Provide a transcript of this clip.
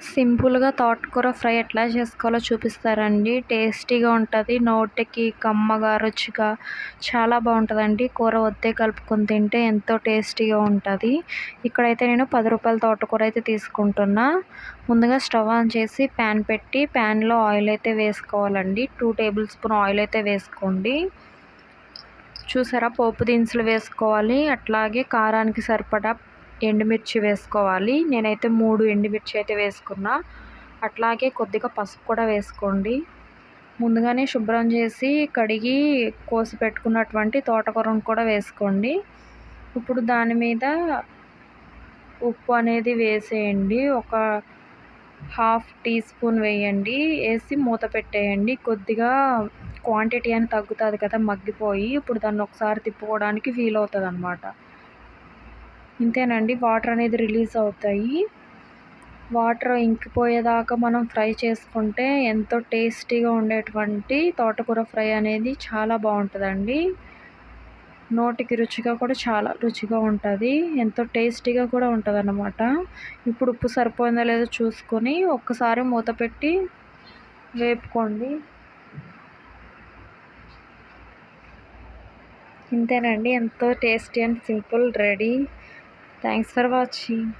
సింపుల్‌గా తోటకూర ఫ్రై ఎట్లా చేసుకోవాలో చూపిస్తారండి. టేస్టీగా ఉంటది. నోటికి కమ్మగా, రుచిగా చాలా బావుంటదండి. కూర ఒత్తే కలుపుకొని తింటే ఎంతో టేస్టీగా ఉంటది. ఇక్కడైతే నేను రూ. 10 తోటకూర అయితే తీసుకుంటున్నా. ముందుగా స్టవ్ ఆన్ చేసి ప్యాన్ పెట్టి ప్యాన్‌లో ఆయిల్ అయితే వేసుకోవాలండి. 2 టేబుల్ స్పూన్ ఆయిల్ అయితే వేసుకోండి. చూసారా, పోపు దినుసులు వేసుకోవాలి. అట్లాగే కారానికి సరిపడా ఎండుమిర్చి వేసుకోవాలి. నేనైతే 3 ఎండుమిర్చి అయితే వేసుకున్నా. అట్లాగే కొద్దిగా పసుపు కూడా వేసుకోండి. ముందుగానే శుభ్రం చేసి కడిగి కోసి పెట్టుకున్నటువంటి తోటకూరను కూడా వేసుకోండి. ఇప్పుడు దాని మీద ఉప్పు అనేది వేసేయండి. ఒక హాఫ్ టీ స్పూన్ వేయండి. వేసి మూత పెట్టేయండి. కొద్దిగా క్వాంటిటీ అని తగ్గుతుంది కదా, మగ్గిపోయి ఇప్పుడు దాన్ని ఒకసారి తిప్పుకోవడానికి వీలవుతుందన్నమాట. ఇంతేనండి, వాటర్ అనేది రిలీజ్ అవుతాయి. వాటర్ ఇంకిపోయేదాకా మనం ఫ్రై చేసుకుంటే ఎంతో టేస్టీగా ఉండేటువంటి తోటకూర ఫ్రై అనేది చాలా బాగుంటుందండి. నోటికి రుచిగా కూడా చాలా రుచిగా ఉంటుంది. ఎంతో టేస్టీగా కూడా ఉంటుందన్నమాట. ఇప్పుడు ఉప్పు సరిపోయిందో లేదో చూసుకొని ఒక్కసారి మూత పెట్టి వేపుకోండి. ఇంతేనండి, ఎంతో tasty and simple ready. Thanks for watching.